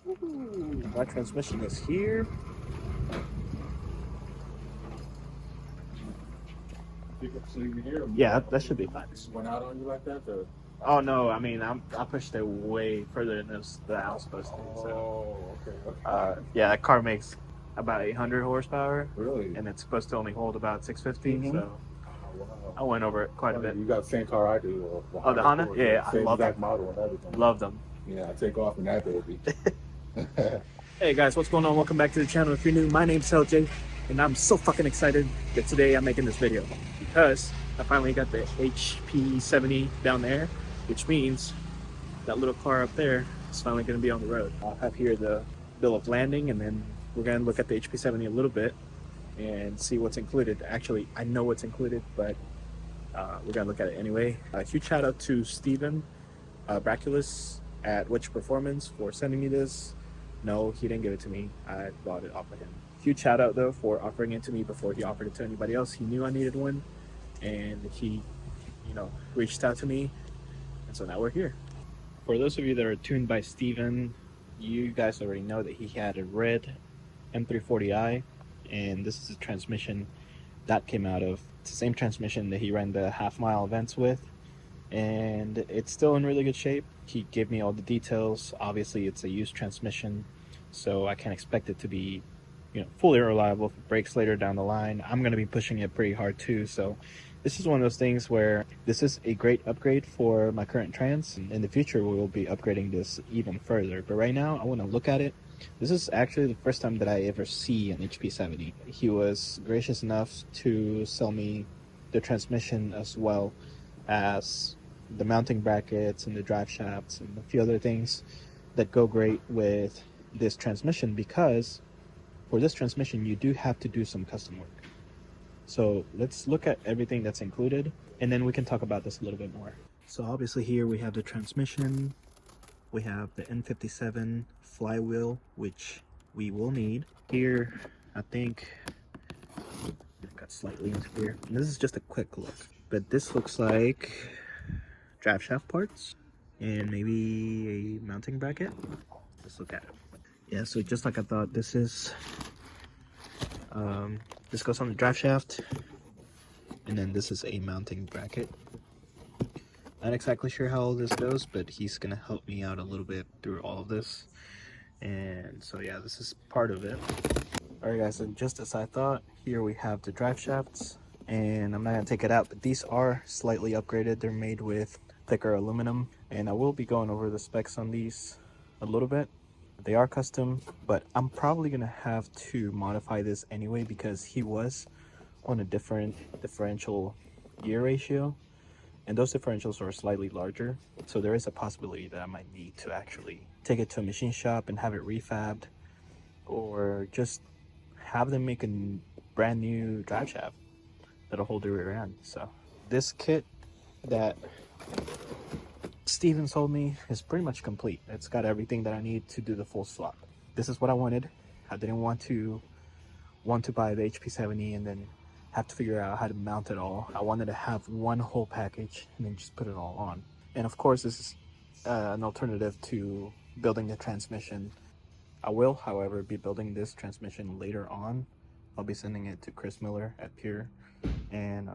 Ooh, my transmission is here. So you can hear them. Yeah, that should be fine. Just went out on you like that? Or? Oh no, I mean I pushed it way further than the I was supposed to. So. Oh, okay. Yeah, that car makes about 800 horsepower. Really? And it's supposed to only hold about 650. So Wow. I went over it quite a bit. You got the same car I do. Oh, the Honda? Yeah, I love that it. model and everything. Love them. Yeah, I take off in that baby. Hey guys, what's going on? Welcome back to the channel. If you're new, my name's LJ, and I'm so fucking excited that today I'm making this video because I finally got the HP70 down there, which means that little car up there is finally going to be on the road. I'll have here the bill of landing, and then we're going to look at the HP70 a little bit and see what's included. Actually, I know what's included, but we're going to look at it anyway. A huge shout out to Steven Braculus at NoClutch Performance for sending me this. No, he didn't give it to me. I bought it off of him. Huge shout out though for offering it to me before he offered it to anybody else. He knew I needed one, and he, reached out to me, and so now we're here. For those of you that are tuned by Steven, you guys already know that he had a red M240i, and this is a transmission that came out of. It's the same transmission that he ran the half-mile events with, and it's still in really good shape. He gave me all the details. Obviously, it's a used transmission, so I can't expect it to be, fully reliable if it breaks later down the line. I'm going to be pushing it pretty hard too, so this is one of those things where this is a great upgrade for my current trans. In the future, we will be upgrading this even further, but right now, I want to look at it. This is actually the first time that I ever see an HP70. He was gracious enough to sell me the transmission as well as the mounting brackets and the drive shafts and a few other things that go great with this transmission, because for this transmission you do have to do some custom work. So let's look at everything that's included, and then we can talk about this a little bit more. So obviously here we have the transmission, we have the N57 flywheel, which we will need. Here I think it got slightly into here, and this is just a quick look, but this looks like drive shaft parts and maybe a mounting bracket. Let's look at it. Yeah, so just like I thought, this is this goes on the drive shaft, and then this is a mounting bracket. Not exactly sure how all this goes, but he's gonna help me out a little bit through all of this, and so yeah, this is part of it. All right guys, and just as I thought, here we have the drive shafts, and I'm not gonna take it out, but these are slightly upgraded. They're made with thicker aluminum, and I will be going over the specs on these a little bit. They are custom, but I'm probably gonna have to modify this anyway because he was on a different differential gear ratio, and those differentials are slightly larger, so there is a possibility that I might need to actually take it to a machine shop and have it refabbed, or just have them make a brand new drive shaft that'll hold the rear end. So this kit that Steven sold me is pretty much complete. It's got everything that I need to do the full swap. This is what I wanted. I didn't want to buy the HP70 and then have to figure out how to mount it all. I wanted to have one whole package and then just put it all on. And of course, this is an alternative to building the transmission. I will, however, be building this transmission later on. I'll be sending it to Chris Miller at Pure. And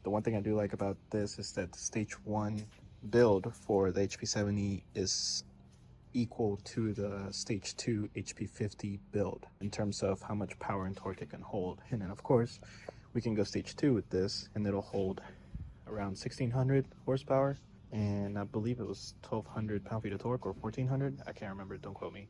the one thing I do like about this is that the stage 1 build for the HP70 is equal to the stage 2 HP50 build in terms of how much power and torque it can hold. And then of course we can go stage 2 with this, and it'll hold around 1600 horsepower, and I believe it was 1200 pound-feet of torque, or 1400, I can't remember, don't quote me.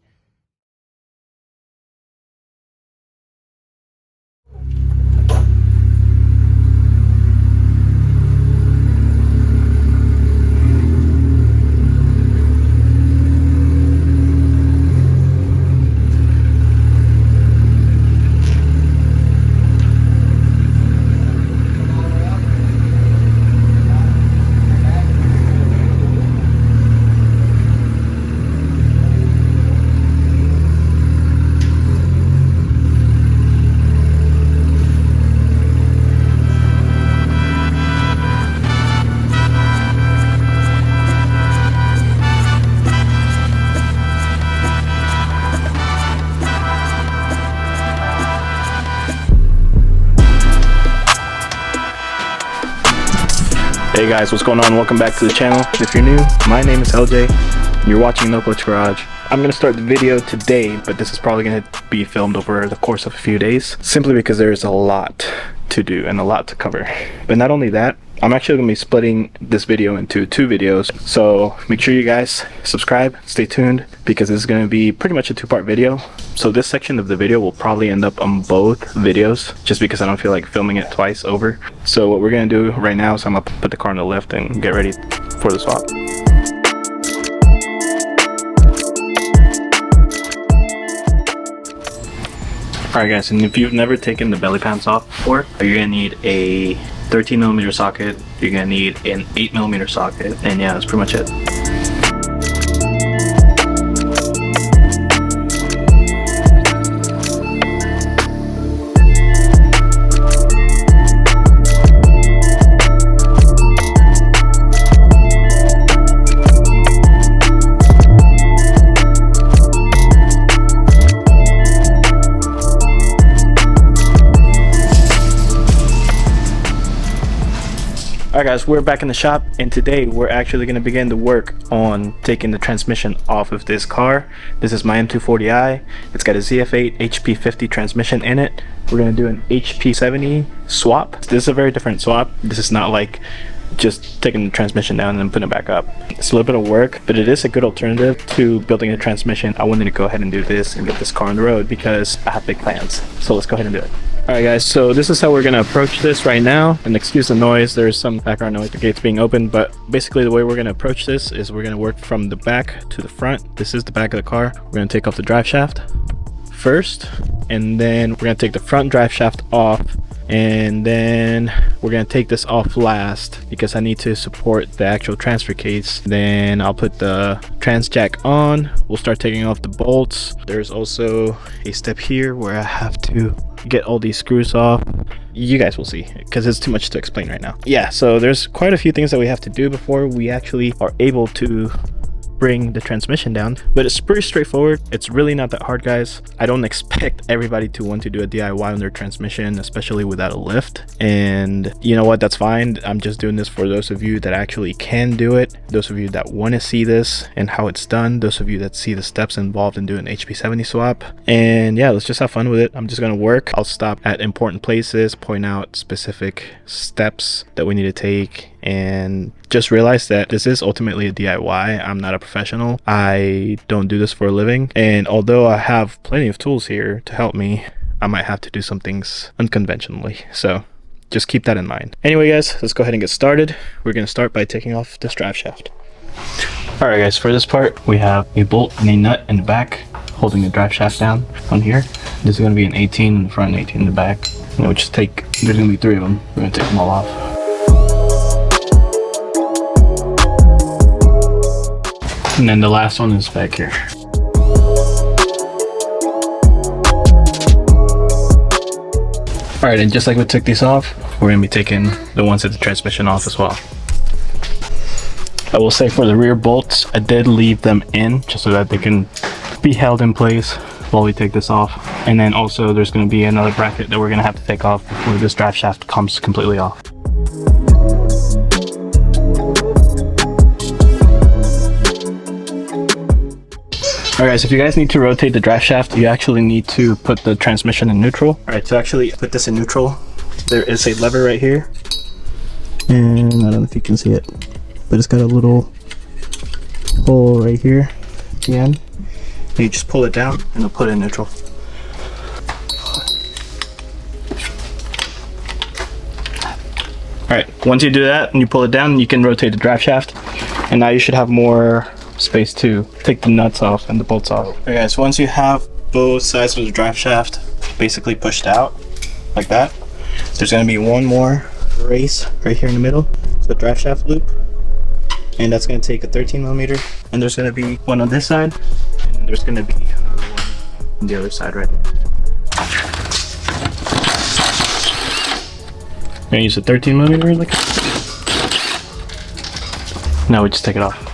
Hey guys, what's going on? Welcome back to the channel. If you're new, my name is LJ and you're watching NoClutch Garage. I'm going to start the video today, but this is probably going to be filmed over the course of a few days, simply because there's a lot to do and a lot to cover. But not only that, I'm actually going to be splitting this video into 2 videos, so make sure you guys subscribe, stay tuned, because this is going to be pretty much a 2-part video. So this section of the video will probably end up on both videos, just because I don't feel like filming it twice over. So what we're going to do right now is I'm going to put the car on the lift and get ready for the swap. Alright guys, and if you've never taken the belly pants off before, you're going to need a 13mm socket, you're going to need an 8mm socket, and yeah, that's pretty much it. Alright guys, we're back in the shop, and today we're actually going to begin to work on taking the transmission off of this car. This is my M240i. It's got a ZF8 HP50 transmission in it. We're going to do an HP70 swap. This is a very different swap. This is not like just taking the transmission down and then putting it back up. It's a little bit of work, but it is a good alternative to building a transmission. I wanted to go ahead and do this and get this car on the road because I have big plans. So let's go ahead and do it. Alright guys, so this is how we're going to approach this right now. And excuse the noise, there's some background noise, the gate's being opened, but basically the way we're going to approach this is we're going to work from the back to the front. This is the back of the car. We're going to take off the drive shaft first, and then we're going to take the front drive shaft off, and then we're going to take this off last because I need to support the actual transfer case. Then I'll put the trans jack on. We'll start taking off the bolts. There's also a step here where I have to get all these screws off. You guys will see because it's too much to explain right now. Yeah, so there's quite a few things that we have to do before we actually are able to bring the transmission down, but it's pretty straightforward. It's really not that hard, guys. I don't expect everybody to want to do a DIY on their transmission, especially without a lift, and you know what, that's fine. I'm just doing this for those of you that actually can do it, those of you that want to see this and how it's done, those of you that see the steps involved in doing an HP70 swap. And yeah, let's just have fun with it. I'm just gonna work. I'll stop at important places, point out specific steps that we need to take, and just realize that this is ultimately a DIY. I'm not a professional. I don't do this for a living, and although I have plenty of tools here to help me, I might have to do some things unconventionally, so just keep that in mind. Anyway guys, let's go ahead and get started. We're going to start by taking off this drive shaft. Alright guys, for this part we have a bolt and a nut in the back holding the drive shaft down on here. This is going to be an 18 in the front and 18 in the back. And we'll just take, there's going to be 3 of them. We're going to take them all off. And then the last one is back here. Alright, and just like we took these off, we're going to be taking the ones at the transmission off as well. I will say for the rear bolts, I did leave them in just so that they can be held in place while we take this off. And then also there's going to be another bracket that we're going to have to take off before this drive shaft comes completely off. Alright guys, if you guys need to rotate the drive shaft, you actually need to put the transmission in neutral. Alright, to actually put this in neutral, there is a lever right here. And I don't know if you can see it, but it's got a little hole right here at the end. And you just pull it down and it'll put it in neutral. Alright, once you do that and you pull it down, you can rotate the drive shaft. And now you should have more space to take the nuts off and the bolts off. Okay guys, once you have both sides of the drive shaft basically pushed out like that, there's going to be one more race right here in the middle. It's the drive shaft loop, and that's going to take a 13mm, and there's going to be one on this side, and there's going to be another one on the other side right there. I'm going to use a 13mm like that. Now we just take it off.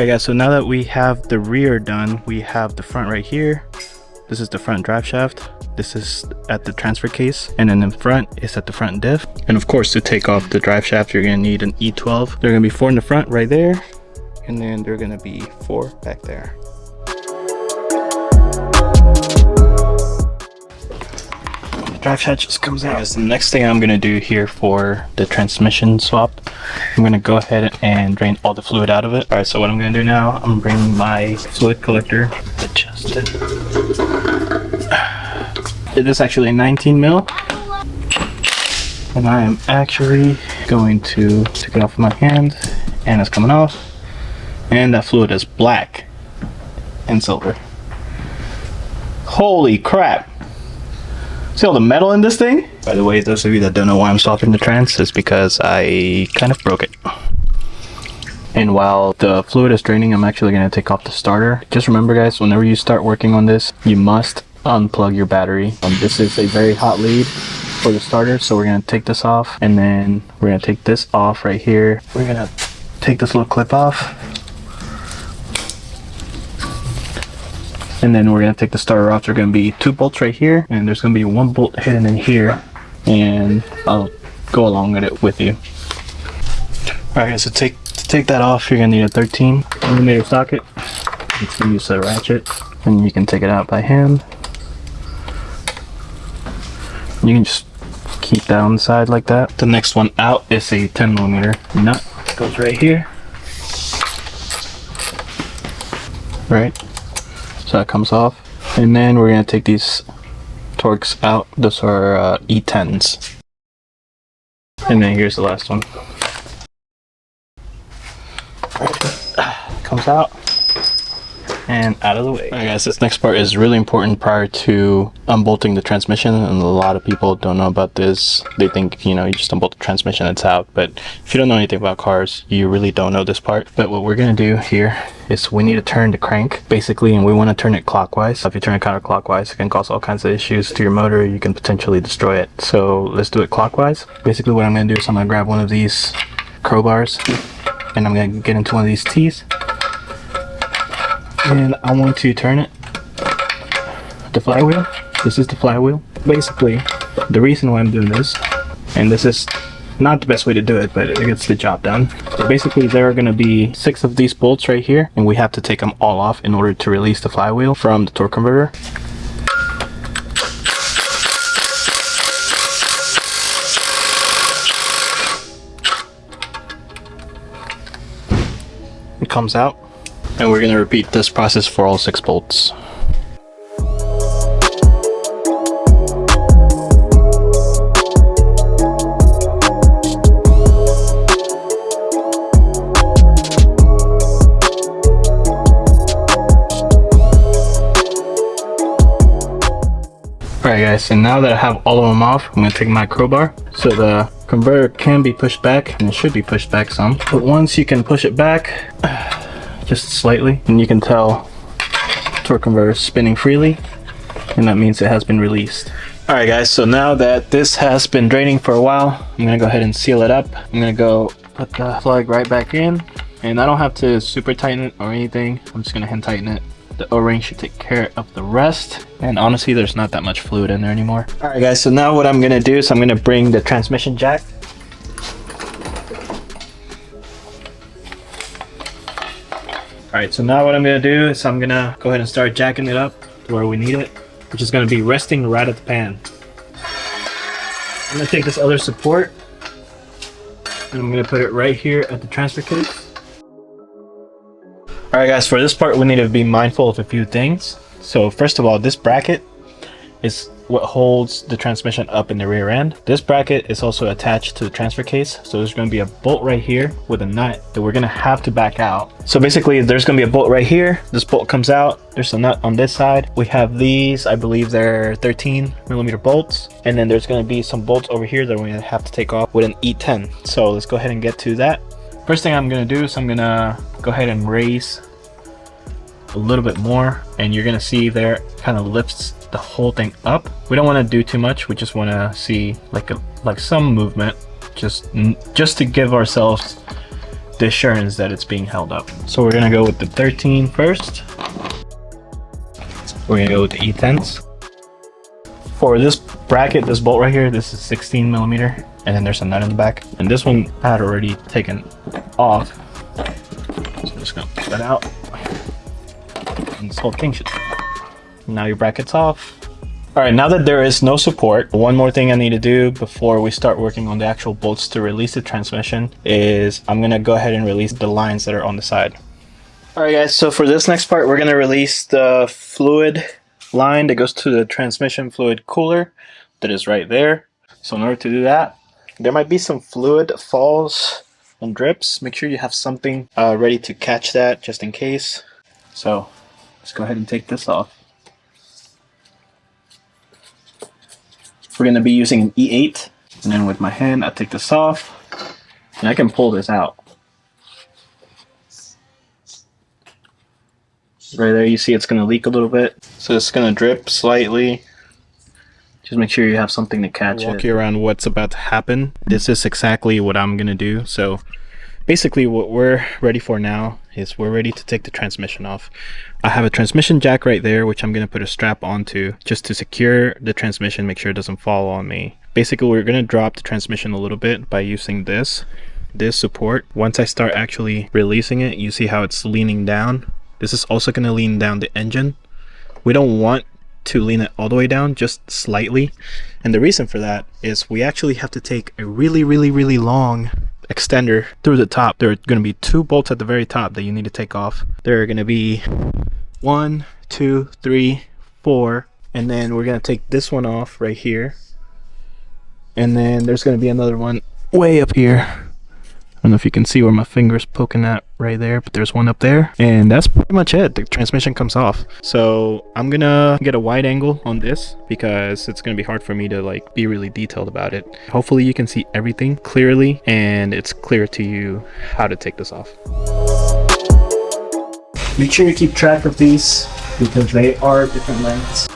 Alright guys, so now that we have the rear done, we have the front right here. This is the front drive shaft. This is at the transfer case, and then in front is at the front diff. And of course, to take off the drive shaft, you're gonna need an E12. There are gonna be 4 in the front right there, and then there are gonna be 4 back there. The drive shaft just comes out. The next thing I'm gonna do here for the transmission swap, I'm gonna go ahead and drain all the fluid out of it. All right, so what I'm gonna do now, I'm bringing my fluid collector, adjust it. It is actually a 19 mil, and I am actually going to take it off with my hand, and it's coming off, and that fluid is black and silver. Holy crap! See all the metal in this thing? By the way, those of you that don't know why I'm swapping the trans, is because I kind of broke it. And while the fluid is draining, I'm actually going to take off the starter. Just remember guys, whenever you start working on this, you must unplug your battery. This is a very hot lead for the starter, so we're going to take this off, and then we're going to take this off right here. We're going to take this little clip off, and then we're going to take the starter off. There's going to be 2 bolts right here, and there's going to be 1 bolt hidden in here, and I'll go along with it with you. Alright guys, so to take that off, you're going to need a 13mm socket. It's going to use a ratchet, and you can take it out by hand. You can just keep that on the side like that. The next one out is a 10mm nut. It goes right here. Right, so that comes off, and then we're going to take these Torx out. Those are E10s, and then here's the last one. Comes out and out of the way. Alright guys, this next part is really important prior to unbolting the transmission, and a lot of people don't know about this. They think, you know, you just unbolt the transmission, it's out. But if you don't know anything about cars, you really don't know this part. But what we're gonna do here is we need to turn the crank basically, and we want to turn it clockwise. If you turn it counterclockwise, it can cause all kinds of issues to your motor. You can potentially destroy it. So let's do it clockwise. Basically what I'm gonna do is I'm gonna grab one of these crowbars, and I'm gonna get into one of these teeth, and I want to turn it, the flywheel. This is the flywheel. Basically, the reason why I'm doing this, and this is not the best way to do it, but it gets the job done. So basically, there are going to be 6 of these bolts right here, and we have to take them all off in order to release the flywheel from the torque converter. It comes out, and we're going to repeat this process for all 6 bolts. Alright guys, and now that I have all of them off, I'm going to take my crowbar. So the converter can be pushed back, and it should be pushed back some. But once you can push it back, just slightly, and you can tell the torque converter is spinning freely, and that means it has been released. Alright guys, so now that this has been draining for a while, I'm going to go ahead and seal it up. I'm going to go put the plug right back in, and I don't have to super tighten it or anything. I'm just going to hand tighten it. The O-ring should take care of the rest, and honestly there's not that much fluid in there anymore. Alright guys, so now what I'm going to do is I'm going to bring the transmission jack. Alright, so now what I'm going to do is I'm going to go ahead and start jacking it up to where we need it, which is going to be resting right at the pan. I'm going to take this other support, and I'm going to put it right here at the transfer case. Alright guys, for this part we need to be mindful of a few things. So first of all, this bracket is what holds the transmission up in the rear end. This bracket is also attached to the transfer case, so there's going to be a bolt right here with a nut that we're going to have to back out. So basically there's going to be a bolt right here, this bolt comes out, there's a nut on this side. We have these, I believe they're 13mm bolts, and then there's going to be some bolts over here that we're going to have to take off with an E10. So let's go ahead and get to that. First thing I'm going to do is I'm going to go ahead and raise a little bit more, and you're going to see there kind of lifts the whole thing up. We don't want to do too much, we just want to see like some movement, just to give ourselves the assurance that it's being held up. So we're gonna go with the 13 first. We're gonna go with the E10s. For this bracket, this bolt right here, this is 16 millimeter, and then there's a nut in the back. And this one I had already taken off. So I'm just gonna pull that out. And this whole thing should. Now your bracket's off. All right, now that there is no support, one more thing I need to do before we start working on the actual bolts to release the transmission is I'm gonna go ahead and release the lines that are on the side. All right guys, so for this next part, we're gonna release the fluid line that goes to the transmission fluid cooler that is right there. So in order to do that, there might be some fluid falls and drips. Make sure you have something ready to catch that just in case. So let's go ahead and take this off. We're going to be using an E8, and then with my hand I take this off and I can pull this out. Right there, you see it's going to leak a little bit, so it's going to drip slightly. Just make sure you have something to catch it. Walk you around what's about to happen. This is exactly what I'm going to do. So basically what we're ready for now is we're ready to take the transmission off. I have a transmission jack right there, which I'm going to put a strap onto just to secure the transmission, make sure it doesn't fall on me. Basically, we're going to drop the transmission a little bit by using this support. Once I start actually releasing it, you see how it's leaning down. This is also going to lean down the engine. We don't want to lean it all the way down, just slightly. And the reason for that is we actually have to take a really long extender through the top. There are going to be 2 bolts at the very top that you need to take off. There are going to be 1, 2, 3, 4, and then we're going to take this one off right here. And then there's going to be another one way up here. I don't know if you can see where my finger's poking at right there, but there's one up there. And that's pretty much it. The transmission comes off. So I'm gonna get a wide angle on this because it's gonna be hard for me to like be really detailed about it. Hopefully you can see everything clearly and it's clear to you how to take this off. Make sure you keep track of these because they are different lengths.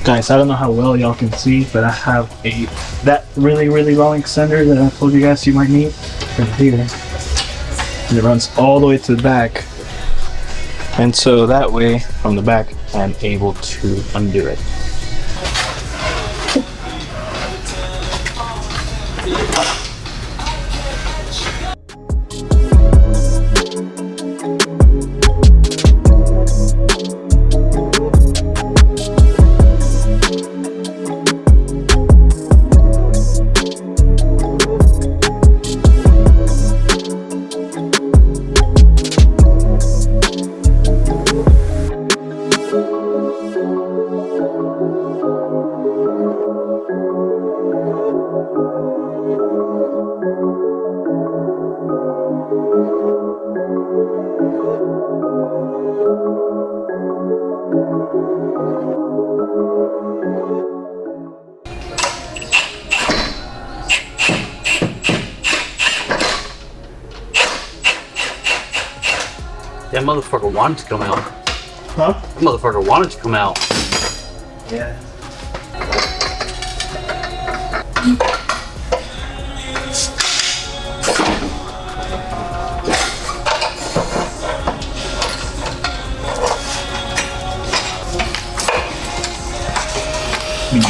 Guys, I don't know how well y'all can see, but I have that really long extender that I told you guys you might need right here. And it runs all the way to the back. And so that way, from the back, I'm able to undo it. That motherfucker wanted to come out. Huh? That motherfucker wanted to come out. Yeah.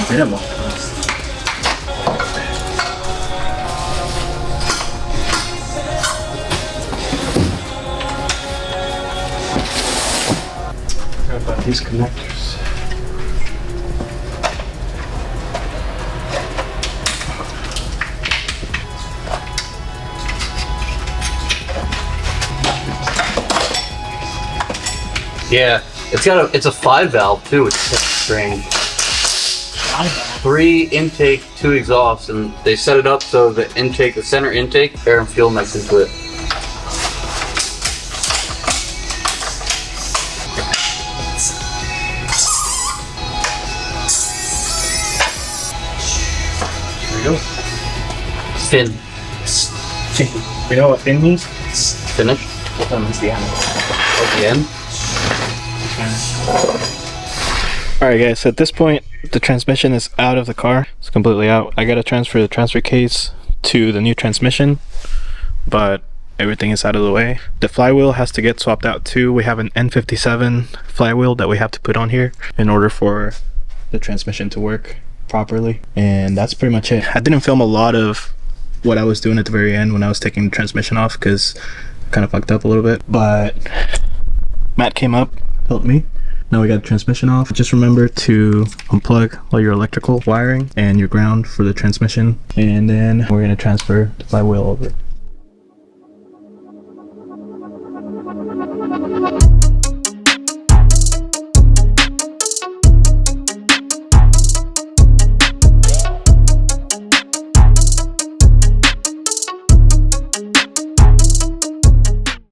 Mínimo. What about these connectors? Yeah, it's a 5 valve too, which is strange. 3 intake, 2 exhausts, and they set it up so the center intake, air and fuel mix into it. There we go. Fin. You know what fin means? Finish. What means the end? At the end. Alright guys, at this point the transmission is out of the car. It's completely out. I gotta transfer the transfer case to the new transmission, but everything is out of the way. The flywheel has to get swapped out too. We have an N57 flywheel that we have to put on here in order for the transmission to work properly. And that's pretty much it. I didn't film a lot of what I was doing at the very end when I was taking the transmission off because I kind of fucked up a little bit, but Matt came up, helped me. Now we got the transmission off. Just remember to unplug all your electrical wiring and your ground for the transmission, and then we're going to transfer the flywheel over.